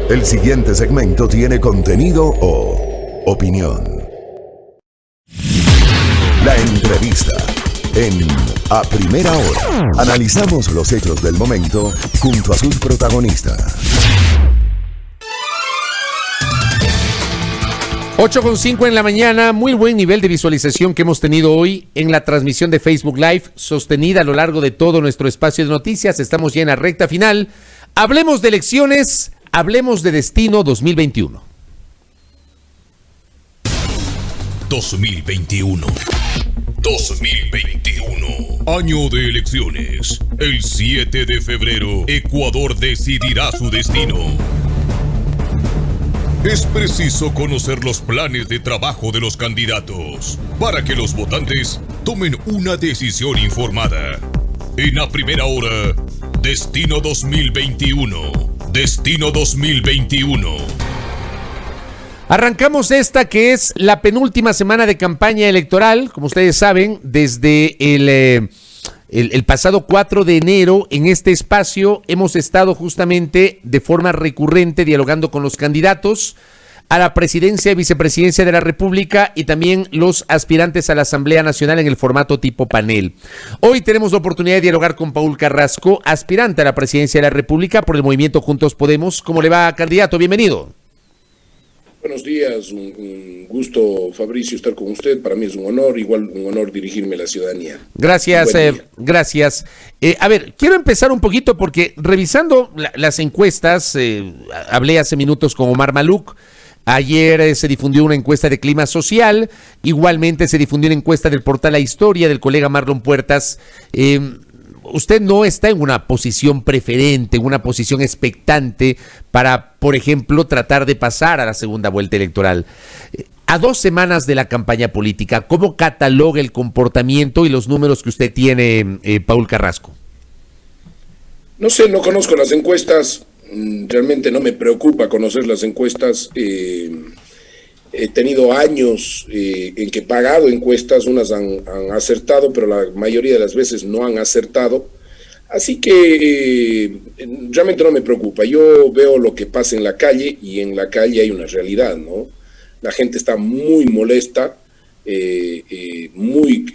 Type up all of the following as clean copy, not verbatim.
El siguiente segmento tiene contenido o opinión. La entrevista en A Primera Hora. Analizamos los hechos del momento junto a sus protagonistas. 8:05 en la mañana, muy buen nivel de visualización que hemos tenido hoy en la transmisión de Facebook Live, sostenida a lo largo de todo nuestro espacio de noticias. Estamos ya en la recta final. Hablemos de elecciones, hablemos de Destino 2021. 2021. Año de elecciones. El 7 de febrero, Ecuador decidirá su destino. Es preciso conocer los planes de trabajo de los candidatos para que los votantes tomen una decisión informada. En A Primera Hora, Destino 2021. Destino 2021. Arrancamos esta que es la penúltima semana de campaña electoral, como ustedes saben, desde el pasado 4 de enero en este espacio hemos estado justamente de forma recurrente dialogando con los candidatos a la presidencia y vicepresidencia de la República y también los aspirantes a la Asamblea Nacional en el formato tipo panel. Hoy tenemos la oportunidad de dialogar con Paul Carrasco, aspirante a la presidencia de la República por el movimiento Juntos Podemos. ¿Cómo le va, candidato? Bienvenido. Buenos días, un gusto, Fabricio, estar con usted. Para mí es un honor, igual un honor dirigirme a la ciudadanía. Gracias, gracias. A ver, quiero empezar un poquito porque revisando las encuestas, hablé hace minutos con Omar Maluc. Ayer se difundió una encuesta de clima social, igualmente se difundió una encuesta del portal La Historia del colega Marlon Puertas. Usted no está en una posición preferente, en una posición expectante para, por ejemplo, tratar de pasar a la segunda vuelta electoral. A 2 semanas de la campaña política, ¿cómo cataloga el comportamiento y los números que usted tiene, Paul Carrasco? No sé, no conozco las encuestas, realmente no me preocupa conocer las encuestas. He tenido años en que he pagado encuestas, unas han acertado, pero la mayoría de las veces no han acertado. Así que realmente no me preocupa. Yo veo lo que pasa en la calle y en la calle hay una realidad, ¿no? La gente está muy molesta, muy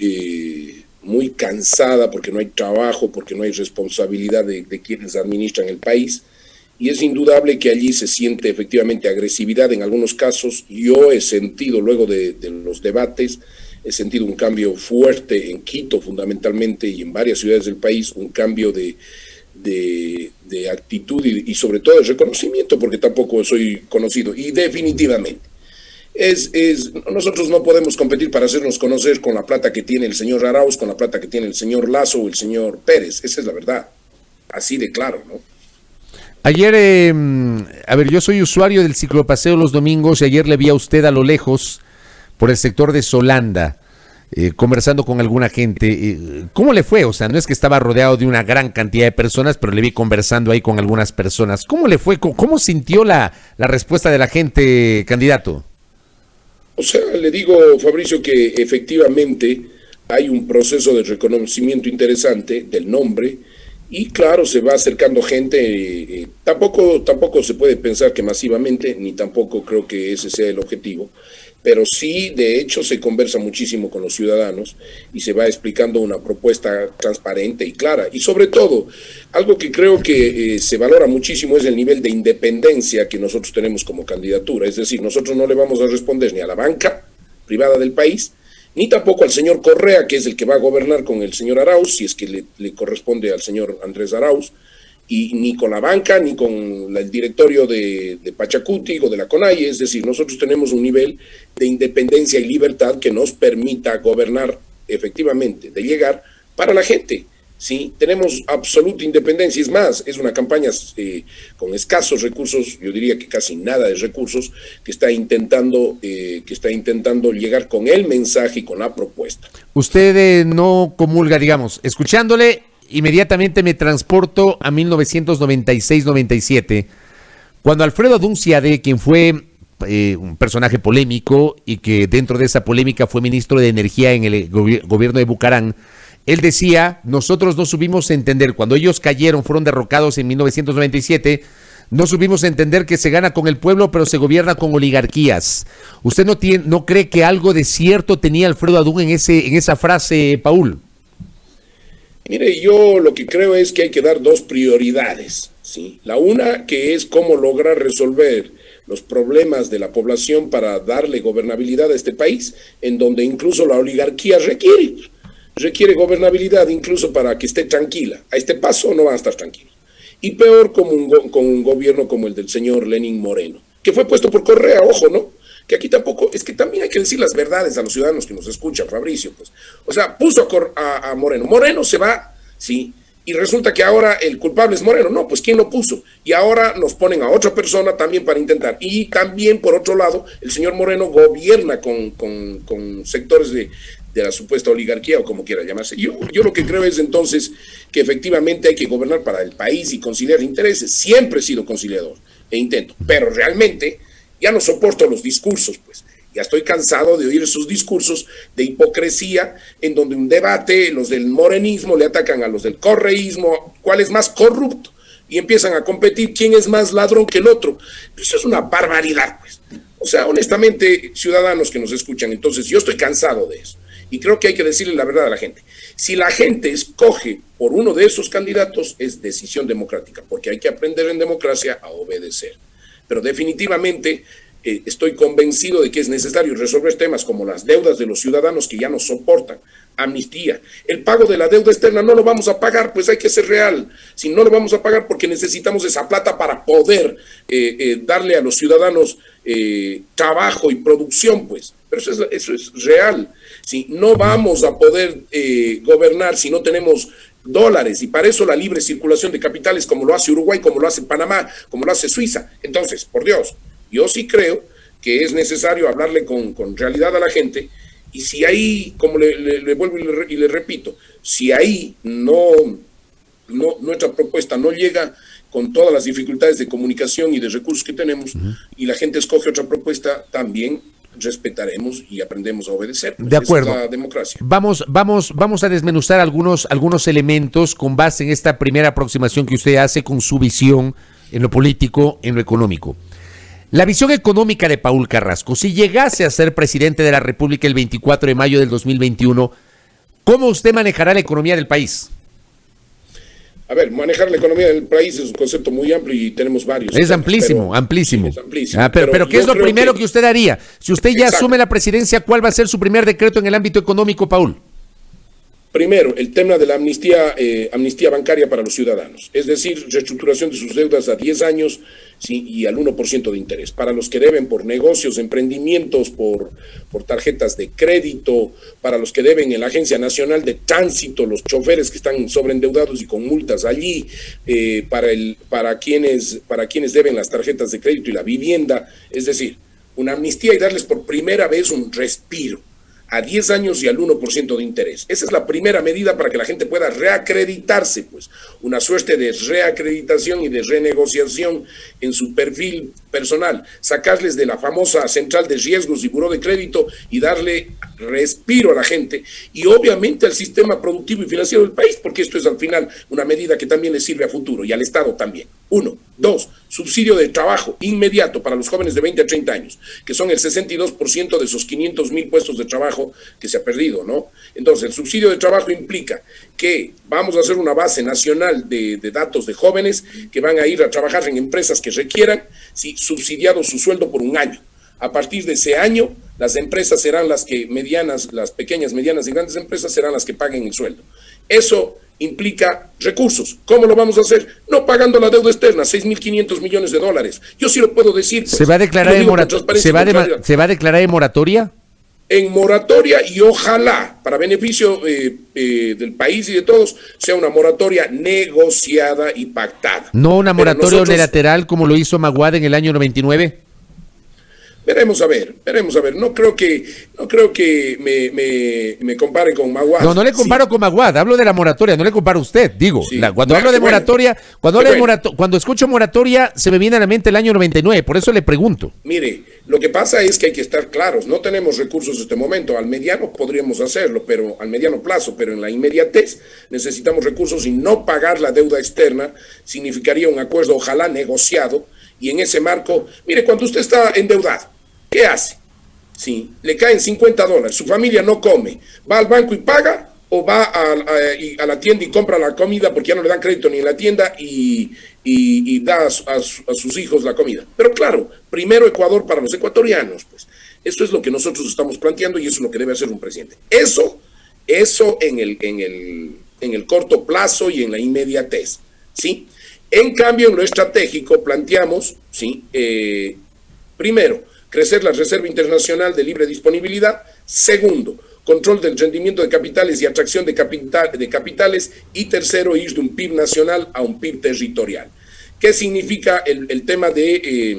cansada porque no hay trabajo, porque no hay responsabilidad de quienes administran el país. Y es indudable que allí se siente efectivamente agresividad en algunos casos. Yo he sentido, luego de los debates, he sentido un cambio fuerte en Quito fundamentalmente y en varias ciudades del país, un cambio de actitud y sobre todo de reconocimiento, porque tampoco soy conocido. Y definitivamente, nosotros no podemos competir para hacernos conocer con la plata que tiene el señor Arauz, con la plata que tiene el señor Lazo o el señor Pérez. Esa es la verdad, así de claro, ¿no? Ayer, yo soy usuario del ciclopaseo los domingos y ayer le vi a usted a lo lejos por el sector de Solanda, conversando con alguna gente. ¿Cómo le fue? O sea, no es que estaba rodeado de una gran cantidad de personas, pero le vi conversando ahí con algunas personas. ¿Cómo le fue? ¿Cómo sintió la respuesta de la gente, candidato? O sea, le digo, Fabricio, que efectivamente hay un proceso de reconocimiento interesante del nombre. Y claro, se va acercando gente, tampoco se puede pensar que masivamente, ni tampoco creo que ese sea el objetivo, pero sí, de hecho, se conversa muchísimo con los ciudadanos y se va explicando una propuesta transparente y clara. Y sobre todo, algo que creo que se valora muchísimo es el nivel de independencia que nosotros tenemos como candidatura. Es decir, nosotros no le vamos a responder ni a la banca privada del país, ni tampoco al señor Correa, que es el que va a gobernar con el señor Arauz, si es que le corresponde al señor Andrés Arauz, y ni con la banca, ni con el directorio de Pachacuti o de la CONAIE. Es decir, nosotros tenemos un nivel de independencia y libertad que nos permita gobernar efectivamente, de llegar para la gente. Sí, tenemos absoluta independencia. Es más, es una campaña con escasos recursos, yo diría que casi nada de recursos, que está intentando llegar con el mensaje y con la propuesta. Usted no comulga, digamos, escuchándole, inmediatamente me transporto a 1996-97, cuando Alfredo Dunciade, quien fue un personaje polémico y que dentro de esa polémica fue ministro de Energía en el gobierno de Bucarán, él decía, nosotros no supimos entender, cuando ellos cayeron, fueron derrocados en 1997, no supimos entender que se gana con el pueblo, pero se gobierna con oligarquías. ¿Usted no cree que algo de cierto tenía Alfredo Adún en esa frase, Paul? Mire, yo lo que creo es que hay que dar dos prioridades, ¿sí? La una, que es cómo lograr resolver los problemas de la población para darle gobernabilidad a este país, en donde incluso la oligarquía requiere gobernabilidad incluso para que esté tranquila. A este paso no va a estar tranquila. Y peor con un gobierno como el del señor Lenín Moreno, que fue puesto por Correa, ojo, ¿no? Que aquí tampoco, es que también hay que decir las verdades a los ciudadanos que nos escuchan, Fabricio, pues. O sea, puso a Moreno. Moreno se va, sí, y resulta que ahora el culpable es Moreno. No, pues ¿quién lo puso? Y ahora nos ponen a otra persona también para intentar. Y también, por otro lado, el señor Moreno gobierna con sectores de la supuesta oligarquía o como quiera llamarse. Yo lo que creo es entonces que efectivamente hay que gobernar para el país y conciliar intereses. Siempre he sido conciliador e intento, pero realmente ya no soporto los discursos, pues. Ya estoy cansado de oír esos discursos de hipocresía en donde un debate, los del morenismo le atacan a los del correísmo, cuál es más corrupto, y empiezan a competir quién es más ladrón que el otro. Eso es una barbaridad, pues. O sea, honestamente, ciudadanos que nos escuchan, entonces yo estoy cansado de eso. Y creo que hay que decirle la verdad a la gente. Si la gente escoge por uno de esos candidatos, es decisión democrática, porque hay que aprender en democracia a obedecer. Pero definitivamente estoy convencido de que es necesario resolver temas como las deudas de los ciudadanos que ya no soportan, amnistía. El pago de la deuda externa no lo vamos a pagar, pues hay que ser real. Si no lo vamos a pagar porque necesitamos esa plata para poder darle a los ciudadanos trabajo y producción, pues. Pero eso es real. Si no vamos a poder gobernar si no tenemos dólares, y para eso la libre circulación de capitales, como lo hace Uruguay, como lo hace Panamá, como lo hace Suiza. Entonces, por Dios, yo sí creo que es necesario hablarle con realidad a la gente, y si ahí, como le vuelvo y le repito, si ahí nuestra propuesta no llega con todas las dificultades de comunicación y de recursos que tenemos, y la gente escoge otra propuesta, también respetaremos y aprendemos a obedecer. De acuerdo. Esa es la democracia. Vamos a desmenuzar algunos elementos con base en esta primera aproximación que usted hace con su visión en lo político, en lo económico. La visión económica de Paul Carrasco, si llegase a ser presidente de la República el 24 de mayo del 2021, ¿cómo usted manejará la economía del país? A ver, manejar la economía del país es un concepto muy amplio y tenemos varios. Es amplísimo, amplísimo. Sí, es amplísimo. Pero ¿qué es lo primero que usted haría? Si usted ya Exacto. asume la presidencia, ¿cuál va a ser su primer decreto en el ámbito económico, Paul? Primero, el tema de la amnistía bancaria para los ciudadanos, es decir, reestructuración de sus deudas a 10 años, sí, y al 1% de interés. Para los que deben por negocios, emprendimientos, por tarjetas de crédito, para los que deben en la Agencia Nacional de Tránsito, los choferes que están sobreendeudados y con multas allí, para quienes deben las tarjetas de crédito y la vivienda, es decir, una amnistía y darles por primera vez un respiro a 10 años y al 1% de interés. Esa es la primera medida para que la gente pueda reacreditarse, pues, una suerte de reacreditación y de renegociación en su perfil personal, sacarles de la famosa central de riesgos y buró de crédito y darle respiro a la gente y obviamente al sistema productivo y financiero del país, porque esto es al final una medida que también le sirve a futuro y al Estado también. 1. 2. Subsidio de trabajo inmediato para los jóvenes de 20 a 30 años, que son el 62% de esos 500,000 puestos de trabajo que se ha perdido, ¿no? Entonces, el subsidio de trabajo implica que vamos a hacer una base nacional de datos de jóvenes que van a ir a trabajar en empresas que requieran, sí, subsidiado su sueldo por un año. A partir de ese año, las empresas serán las pequeñas, medianas y grandes empresas serán las que paguen el sueldo. Eso implica recursos. ¿Cómo lo vamos a hacer? No pagando la deuda externa, 6.500 millones de dólares. Yo sí lo puedo decir. Pues. ¿Se va a declarar en moratoria? En moratoria y ojalá, para beneficio del país y de todos, sea una moratoria negociada y pactada. ¿No una moratoria unilateral como lo hizo Maguad en el año 99? Veremos a ver. No creo que me compare con Maguad. No le comparo con Maguad, hablo de la moratoria, no le comparo a usted, digo. Sí. Cuando hablo de moratoria, cuando escucho moratoria, se me viene a la mente el año 99, por eso le pregunto. Mire, lo que pasa es que hay que estar claros, no tenemos recursos en este momento, al mediano podríamos hacerlo, pero al mediano plazo, pero en la inmediatez necesitamos recursos y no pagar la deuda externa significaría un acuerdo, ojalá negociado, y en ese marco, mire, cuando usted está endeudado, ¿qué hace? Sí, le caen $50, su familia no come, va al banco y paga, o va a la tienda y compra la comida porque ya no le dan crédito ni en la tienda y da a sus hijos la comida. Pero claro, primero Ecuador para los ecuatorianos, pues. Eso es lo que nosotros estamos planteando y eso es lo que debe hacer un presidente. Eso en el corto plazo y en la inmediatez, ¿sí? En cambio, en lo estratégico planteamos, ¿sí? Primero, crecer la reserva internacional de libre disponibilidad. Segundo, control del rendimiento de capitales y atracción de capitales. Y tercero, ir de un PIB nacional a un PIB territorial. ¿Qué significa el tema de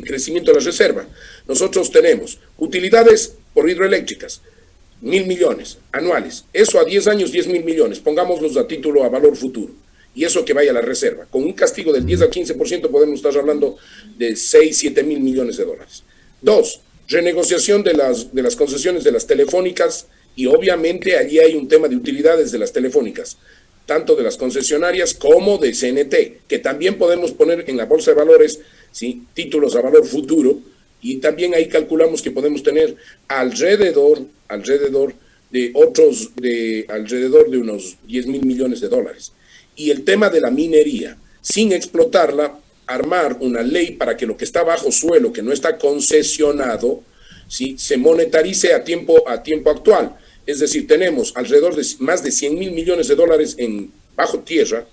crecimiento de la reserva? Nosotros tenemos utilidades por hidroeléctricas, 1.000 millones anuales. Eso a 10 años, 10.000 millones. Pongámoslos a título a valor futuro. Y eso que vaya a la reserva. Con un castigo del 10 al 15% podemos estar hablando de 6, 7 mil millones de dólares. 2, renegociación de las concesiones de las telefónicas y obviamente allí hay un tema de utilidades de las telefónicas, tanto de las concesionarias como de CNT, que también podemos poner en la bolsa de valores, ¿sí? Títulos a valor futuro, y también ahí calculamos que podemos tener alrededor de unos 10.000 millones de dólares. Y el tema de la minería, sin explotarla, armar una ley para que lo que está bajo suelo, que no está concesionado, ¿sí? Se monetarice a tiempo actual. Es decir, tenemos alrededor de más de 100.000 millones de dólares en bajo tierra,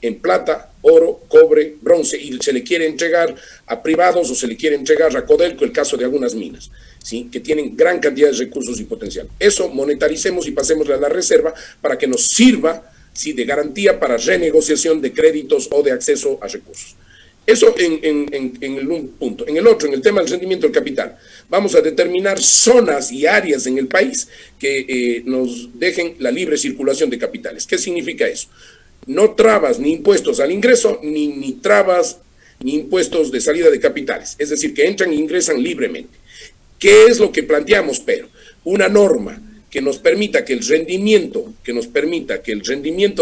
en plata, oro, cobre, bronce, y se le quiere entregar a privados o se le quiere entregar a Codelco, el caso de algunas minas, ¿sí? Que tienen gran cantidad de recursos y potencial. Eso monetaricemos y pasémosle a la reserva para que nos sirva, ¿sí? De garantía para renegociación de créditos o de acceso a recursos. Eso en un punto. En el otro, en el tema del rendimiento del capital, vamos a determinar zonas y áreas en el país que nos dejen la libre circulación de capitales. ¿Qué significa eso? No trabas ni impuestos al ingreso, ni trabas ni impuestos de salida de capitales. Es decir, que entran e ingresan libremente. ¿Qué es lo que planteamos? Pero una norma que nos permita que el rendimiento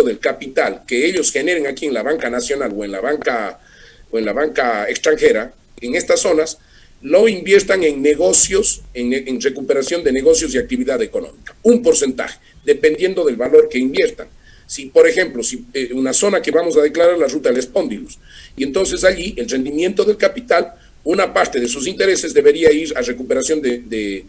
del capital que ellos generen aquí en la banca nacional o en la banca extranjera, en estas zonas, lo inviertan en negocios, en recuperación de negocios y actividad económica. Un porcentaje, dependiendo del valor que inviertan. Si, por ejemplo, una zona que vamos a declarar la ruta del Espóndilus, y entonces allí el rendimiento del capital, una parte de sus intereses debería ir a recuperación de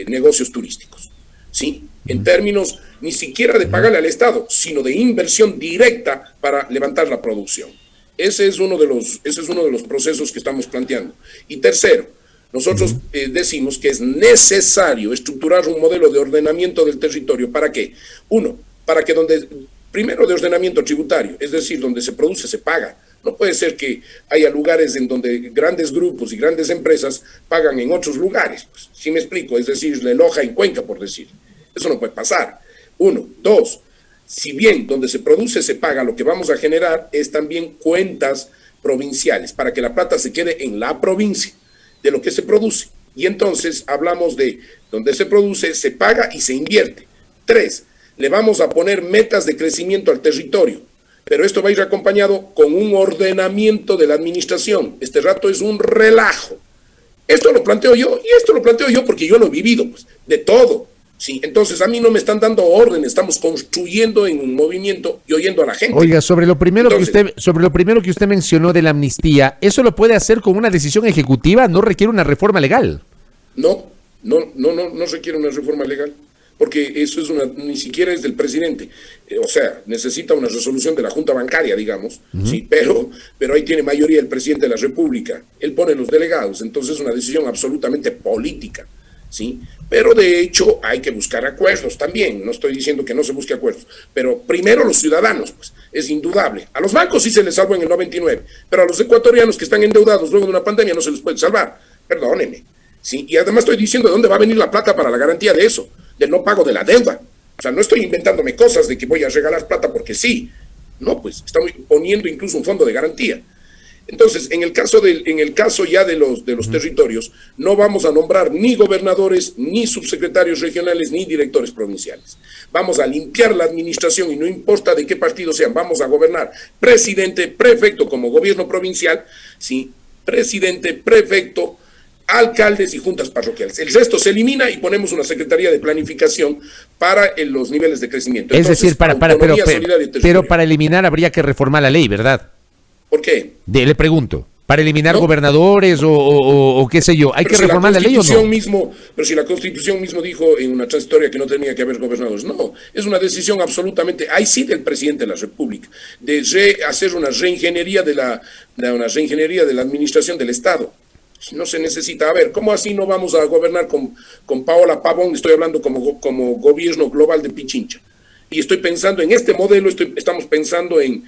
negocios turísticos, ¿sí? En términos ni siquiera de pagarle al Estado, sino de inversión directa para levantar la producción. Ese es uno de los procesos que estamos planteando. Y tercero, nosotros decimos que es necesario estructurar un modelo de ordenamiento del territorio. ¿Para qué? Uno, para que primero de ordenamiento tributario, es decir, donde se produce se paga. No puede ser que haya lugares en donde grandes grupos y grandes empresas pagan en otros lugares. Pues, ¿sí me explico? Es decir, La Loja en Cuenca, por decir. Eso no puede pasar. Uno. Dos, si bien donde se produce se paga, lo que vamos a generar es también cuentas provinciales para que la plata se quede en la provincia de lo que se produce. Y entonces hablamos de donde se produce, se paga y se invierte. 3, le vamos a poner metas de crecimiento al territorio, pero esto va a ir acompañado con un ordenamiento de la administración. Este rato es un relajo. Esto lo planteo yo, y esto lo planteo yo porque yo lo he vivido, pues, de todo. Sí, entonces a mí no me están dando orden, estamos construyendo en un movimiento y oyendo a la gente. Oiga, sobre lo primero que usted mencionó de la amnistía, ¿eso lo puede hacer con una decisión ejecutiva? ¿No requiere una reforma legal? No requiere una reforma legal, porque eso ni siquiera es del presidente. O sea, necesita una resolución de la Junta Bancaria, digamos, sí, pero ahí tiene mayoría el presidente de la República. Él pone los delegados, entonces es una decisión absolutamente política. ¿Sí? Pero de hecho hay que buscar acuerdos también, no estoy diciendo que no se busque acuerdos, pero primero los ciudadanos, pues, es indudable. A los bancos sí se les salvó en el 99, pero a los ecuatorianos que están endeudados luego de una pandemia no se les puede salvar. Perdónenme. ¿Sí? Y además estoy diciendo de dónde va a venir la plata para la garantía de eso, del no pago de la deuda. O sea, no estoy inventándome cosas de que voy a regalar plata porque sí. No, pues estamos poniendo incluso un fondo de garantía. Entonces, en el caso ya de los territorios, no vamos a nombrar ni gobernadores, ni subsecretarios regionales, ni directores provinciales. Vamos a limpiar la administración y no importa de qué partido sean, vamos a gobernar presidente, prefecto como gobierno provincial, sí, presidente, prefecto, alcaldes y juntas parroquiales. El resto se elimina y ponemos una secretaría de planificación para los niveles de crecimiento. Entonces, es decir, pero para eliminar habría que reformar la ley, ¿verdad? ¿Por qué? Le pregunto, ¿para eliminar gobernadores o qué sé yo? ¿Hay que reformar la ley o no? Pero si la Constitución mismo dijo en una transitoria que no tenía que haber gobernadores, no, es una decisión absolutamente, ahí sí del presidente de la República, de hacer una reingeniería de la administración del Estado. No se necesita. A ver, ¿cómo así no vamos a gobernar con Paola Pavón? Estoy hablando como gobierno global de Pichincha. Y estoy pensando en este modelo, estamos pensando en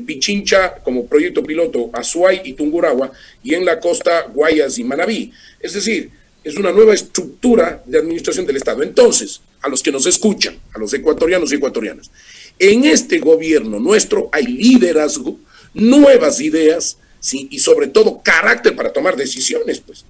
Pichincha como proyecto piloto, Azuay y Tungurahua, y en la costa Guayas y Manabí. Es decir, es una nueva estructura de administración del Estado. Entonces, a los que nos escuchan, a los ecuatorianos y ecuatorianas, en este gobierno nuestro hay liderazgo, nuevas ideas, ¿sí? Y sobre todo carácter para tomar decisiones, pues.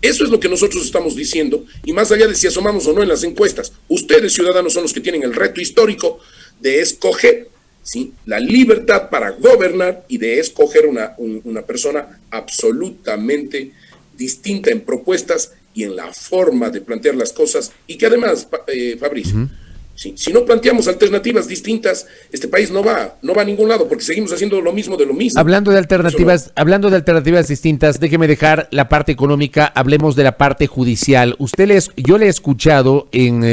Eso es lo que nosotros estamos diciendo, y más allá de si asomamos o no en las encuestas, ustedes, ciudadanos, son los que tienen el reto histórico de escoger, ¿sí?, la libertad para gobernar y de escoger una persona absolutamente distinta en propuestas y en la forma de plantear las cosas, y que además, Fabricio, ¿sí?, si no planteamos alternativas distintas, este país no va a ningún lado, porque seguimos haciendo lo mismo de lo mismo. Hablando de alternativas distintas, déjeme dejar la parte económica, hablemos de la parte judicial. Yo le he escuchado en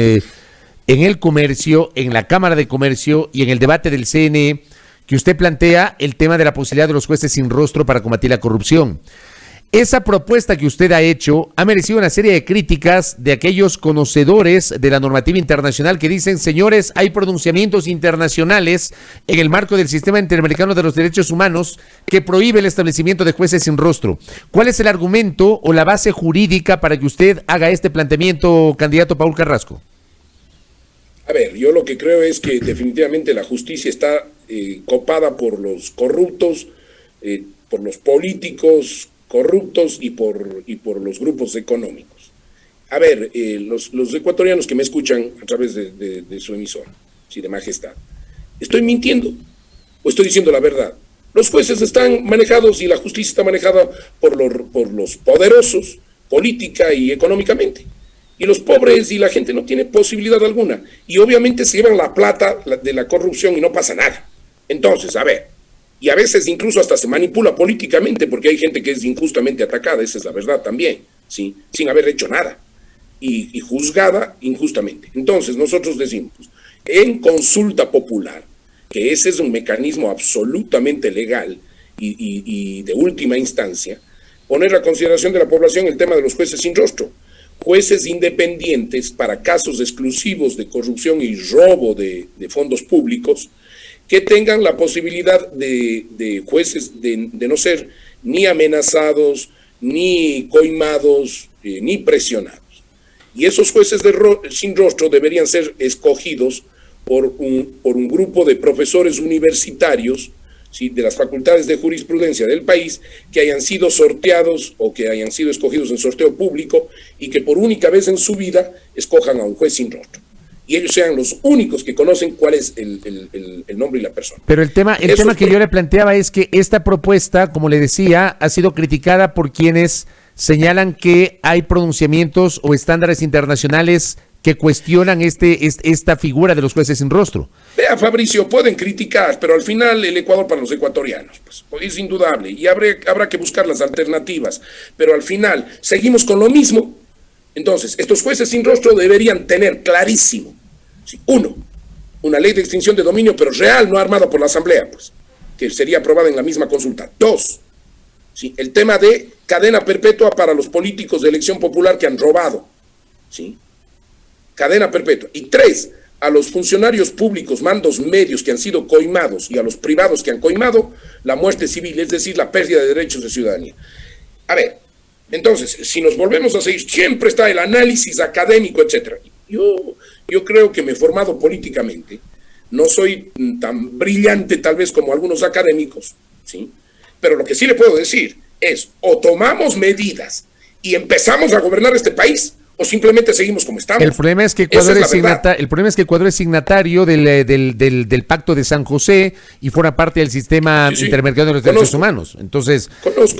el comercio, en la Cámara de Comercio y en el debate del CNE, que usted plantea el tema de la posibilidad de los jueces sin rostro para combatir la corrupción. Esa propuesta que usted ha hecho ha merecido una serie de críticas de aquellos conocedores de la normativa internacional que dicen, señores, hay pronunciamientos internacionales en el marco del Sistema Interamericano de los Derechos Humanos que prohíbe el establecimiento de jueces sin rostro. ¿Cuál es el argumento o la base jurídica para que usted haga este planteamiento, candidato Paul Carrasco? A ver, yo lo que creo es que definitivamente la justicia está copada por los corruptos, por los políticos corruptos y por los grupos económicos. A ver, los ecuatorianos que me escuchan a través de su emisora, ¿sí?, de Majestad, ¿estoy mintiendo o estoy diciendo la verdad? Los jueces están manejados y la justicia está manejada por los poderosos, política y económicamente. Y los pobres y la gente no tiene posibilidad alguna. Y obviamente se llevan la plata de la corrupción y no pasa nada. Entonces, a ver, y a veces incluso hasta se manipula políticamente porque hay gente que es injustamente atacada, esa es la verdad también, ¿sí?, sin haber hecho nada, y juzgada injustamente. Entonces nosotros decimos, en consulta popular, que ese es un mecanismo absolutamente legal y de última instancia, poner a consideración de la población el tema de los jueces sin rostro, jueces independientes para casos exclusivos de corrupción y robo de fondos públicos, que tengan la posibilidad de jueces de no ser ni amenazados, ni coimados, ni presionados. Y esos jueces sin rostro deberían ser escogidos por un grupo de profesores universitarios, ¿sí?, de las facultades de jurisprudencia del país, que hayan sido sorteados o que hayan sido escogidos en sorteo público y que por única vez en su vida escojan a un juez sin rostro. Y ellos sean los únicos que conocen cuál es el nombre y la persona. Pero el tema que yo le planteaba es que esta propuesta, como le decía, ha sido criticada por quienes señalan que hay pronunciamientos o estándares internacionales que cuestionan esta figura de los jueces sin rostro. Vea, Fabricio, pueden criticar, pero al final el Ecuador para los ecuatorianos, pues, es indudable, y habrá que buscar las alternativas, pero al final seguimos con lo mismo. Entonces, estos jueces sin rostro deberían tener clarísimo, ¿sí?, uno, una ley de extinción de dominio, pero real, no armada por la Asamblea, pues, que sería aprobada en la misma consulta. Dos, ¿sí?, el tema de cadena perpetua para los políticos de elección popular que han robado, ¿sí?, cadena perpetua. Y tres, a los funcionarios públicos, mandos medios que han sido coimados y a los privados que han coimado, la muerte civil, es decir, la pérdida de derechos de ciudadanía. A ver, entonces, si nos volvemos a seguir, siempre está el análisis académico, etcétera. Yo creo que me he formado políticamente, no soy tan brillante tal vez como algunos académicos, ¿sí? Pero lo que sí le puedo decir es, o tomamos medidas y empezamos a gobernar este país, o simplemente seguimos como estamos. El problema es que Ecuador es signatario del Pacto de San José y forma parte del sistema intermediario de los derechos humanos. Entonces,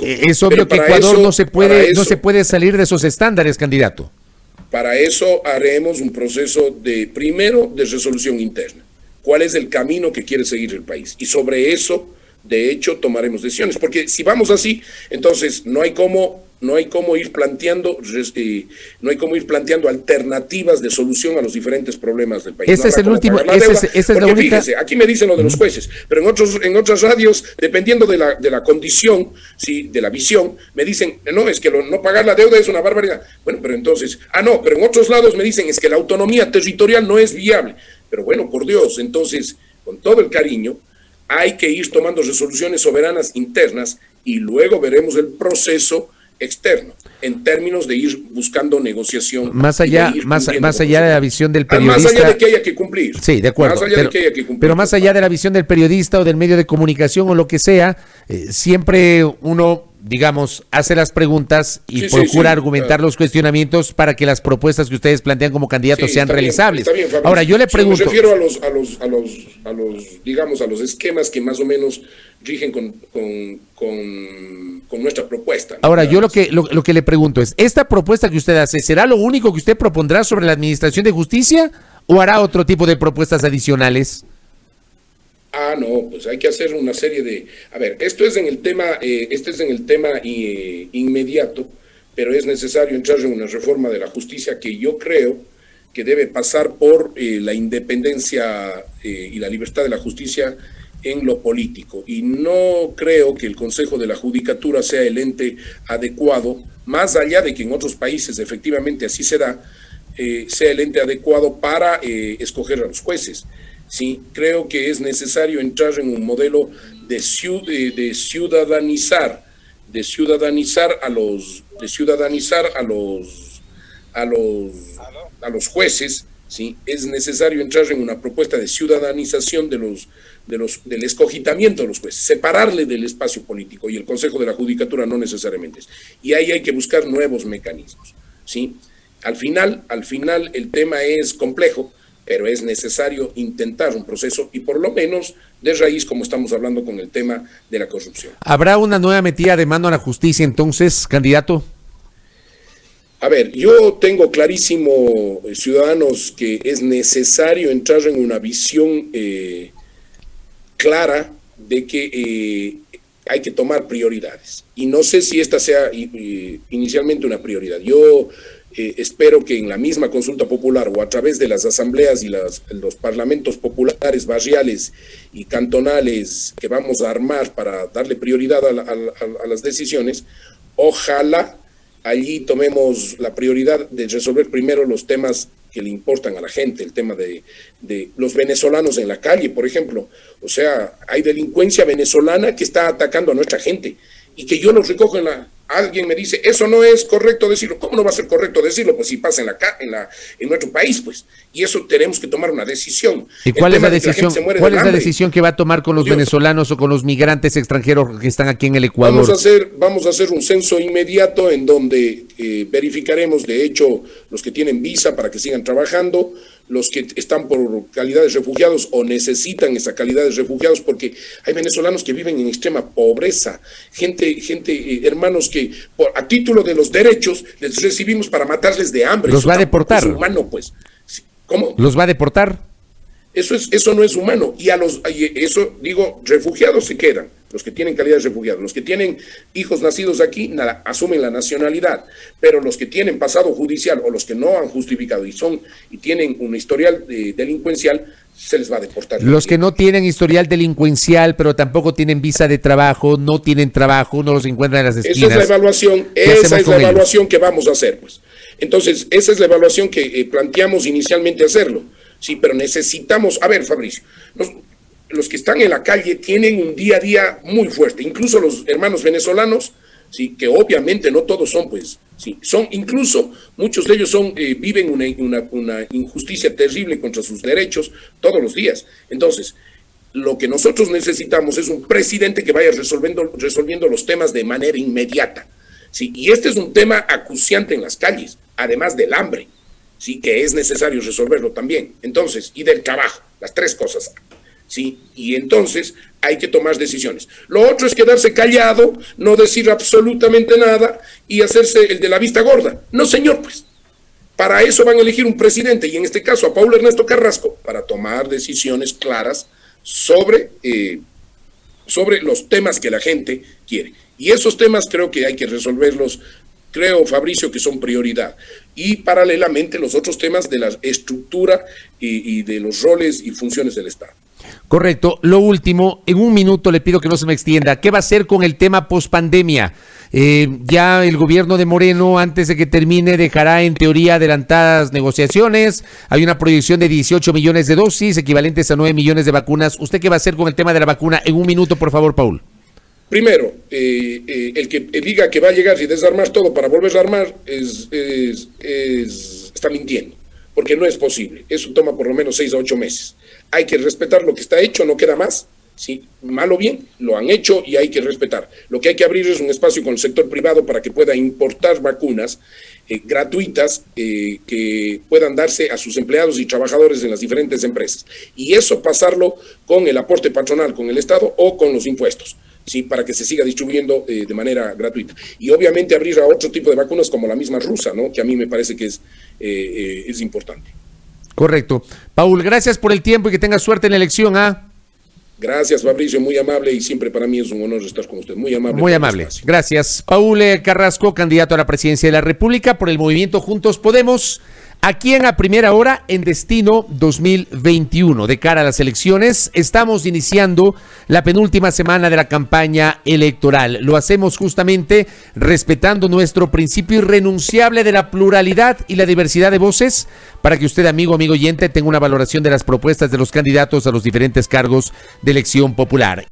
es obvio que Ecuador no se puede salir de esos estándares, candidato. Para eso haremos un proceso primero de resolución interna. ¿Cuál es el camino que quiere seguir el país? Y sobre eso, de hecho, tomaremos decisiones. Porque si vamos así, entonces no hay cómo ir planteando alternativas de solución a los diferentes problemas del país. Ese es el último. Fíjese, aquí me dicen lo de los jueces, pero en otras radios, dependiendo de la condición, ¿sí?, de la visión, me dicen, no, es que no pagar la deuda es una barbaridad. Bueno, pero entonces, pero en otros lados me dicen, es que la autonomía territorial no es viable. Pero bueno, por Dios, entonces, con todo el cariño, hay que ir tomando resoluciones soberanas internas y luego veremos el proceso externo, en términos de ir buscando negociación. Más allá de la visión del periodista. Más allá de que haya que cumplir. Sí, de acuerdo. Pero más allá de la visión del periodista o del medio de comunicación o lo que sea, siempre uno, digamos, hace las preguntas y procura argumentar los cuestionamientos para que las propuestas que ustedes plantean como candidatos sean realizables. Bien, ahora, yo le pregunto. Me refiero a los esquemas que más o menos rigen con nuestra propuesta, ¿no? Ahora, yo lo que le pregunto es, ¿esta propuesta que usted hace será lo único que usted propondrá sobre la administración de justicia o hará otro tipo de propuestas adicionales? No, pues hay que hacer una serie de... A ver, esto es en el tema inmediato, pero es necesario entrar en una reforma de la justicia que yo creo que debe pasar por la independencia y la libertad de la justicia en lo político. Y no creo que el Consejo de la Judicatura sea el ente adecuado, más allá de que en otros países efectivamente así se da, sea el ente adecuado para escoger a los jueces. Sí, creo que es necesario entrar en un modelo de ciudadanizar a los jueces. Sí, es necesario entrar en una propuesta de ciudadanización del escogitamiento de los jueces, separarle del espacio político, y el Consejo de la Judicatura no necesariamente es. Y ahí hay que buscar nuevos mecanismos. ¿Sí? Al final el tema es complejo, pero es necesario intentar un proceso y por lo menos de raíz, como estamos hablando con el tema de la corrupción. ¿Habrá una nueva metida de mano a la justicia entonces, candidato? A ver, yo tengo clarísimo, ciudadanos, que es necesario entrar en una visión clara de que hay que tomar prioridades. Y no sé si esta sea inicialmente una prioridad. Yo espero que en la misma consulta popular o a través de las asambleas y los parlamentos populares, barriales y cantonales que vamos a armar para darle prioridad a las decisiones, ojalá allí tomemos la prioridad de resolver primero los temas que le importan a la gente, el tema de los venezolanos en la calle, por ejemplo. O sea, hay delincuencia venezolana que está atacando a nuestra gente y que yo los recojo alguien me dice, eso no es correcto decirlo. ¿Cómo no va a ser correcto decirlo? Pues si pasa en nuestro país, pues. Y eso tenemos que tomar una decisión. ¿Y cuál es la decisión? ¿Cuál es la decisión que va a tomar con los venezolanos o con los migrantes extranjeros que están aquí en el Ecuador? Vamos a hacer un censo inmediato en donde verificaremos, de hecho, los que tienen visa para que sigan trabajando, los que están por calidad de refugiados o necesitan esa calidad de refugiados, porque hay venezolanos que viven en extrema pobreza, gente, hermanos que a título de los derechos les recibimos para matarles de hambre. ¿Los va a deportar? Es humano, pues. ¿Cómo? ¿Los va a deportar? Eso no es humano. Y refugiados se quedan, los que tienen calidad de refugiados. Los que tienen hijos nacidos aquí, asumen la nacionalidad. Pero los que tienen pasado judicial o los que no han justificado y tienen un historial delincuencial, se les va a deportar. Los que no tienen historial delincuencial, pero tampoco tienen visa de trabajo, no tienen trabajo, no los encuentran en las esquinas. Esa es la evaluación que vamos a hacer, pues. Entonces, esa es la evaluación que planteamos inicialmente hacerlo. Sí, pero necesitamos, a ver, Fabricio, los que están en la calle tienen un día a día muy fuerte, incluso los hermanos venezolanos, sí, que obviamente no todos son, pues, sí, son, incluso muchos de ellos viven una injusticia terrible contra sus derechos todos los días. Entonces, lo que nosotros necesitamos es un presidente que vaya resolviendo los temas de manera inmediata, sí, y este es un tema acuciante en las calles, además del hambre, sí, que es necesario resolverlo también. Entonces, y del trabajo, las tres cosas. Sí, y entonces hay que tomar decisiones. Lo otro es quedarse callado, no decir absolutamente nada y hacerse el de la vista gorda. No, señor, pues. Para eso van a elegir un presidente, y en este caso a Paulo Ernesto Carrasco, para tomar decisiones claras sobre los temas que la gente quiere. Y esos temas creo que hay que resolverlos, creo, Fabricio, que son prioridad. Y paralelamente los otros temas de la estructura y de los roles y funciones del Estado. Correcto. Lo último, en un minuto le pido que no se me extienda. ¿Qué va a hacer con el tema pospandemia? Ya el gobierno de Moreno, antes de que termine, dejará en teoría adelantadas negociaciones. Hay una proyección de 18 millones de dosis, equivalentes a 9 millones de vacunas. ¿Usted qué va a hacer con el tema de la vacuna? En un minuto, por favor, Paul. Primero, el que diga que va a llegar y desarmar todo para volver a armar está mintiendo, porque no es posible. Eso toma por lo menos 6 a 8 meses. Hay que respetar lo que está hecho, no queda más. Sí, mal o bien, lo han hecho y hay que respetar. Lo que hay que abrir es un espacio con el sector privado para que pueda importar vacunas gratuitas que puedan darse a sus empleados y trabajadores en las diferentes empresas. Y eso pasarlo con el aporte patronal, con el Estado o con los impuestos, sí, para que se siga distribuyendo de manera gratuita. Y obviamente abrir a otro tipo de vacunas como la misma rusa, ¿no? Que a mí me parece que es importante. Correcto. Paul, gracias por el tiempo y que tenga suerte en la elección, ¿ah? Gracias, Fabricio, muy amable, y siempre para mí es un honor estar con usted. Muy amable. Muy amable. Gracias. Paul Carrasco, candidato a la presidencia de la República por el movimiento Juntos Podemos, aquí en A Primera Hora en Destino 2021. De cara a las elecciones, estamos iniciando la penúltima semana de la campaña electoral. Lo hacemos justamente respetando nuestro principio irrenunciable de la pluralidad y la diversidad de voces, para que usted, amigo oyente, tenga una valoración de las propuestas de los candidatos a los diferentes cargos de elección popular.